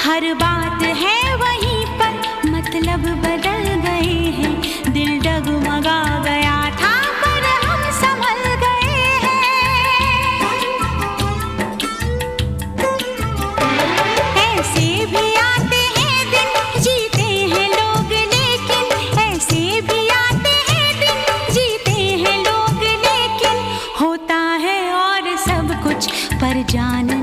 हर बात है वहीं पर, मतलब बदल गए हैं। दिल डगमगा गया था पर हम संभल गए हैं। ऐसे भी आते हैं दिन, जीते हैं लोग लेकिन, ऐसे भी आते हैं दिन, जीते हैं लोग लेकिन, होता है और सब कुछ पर जान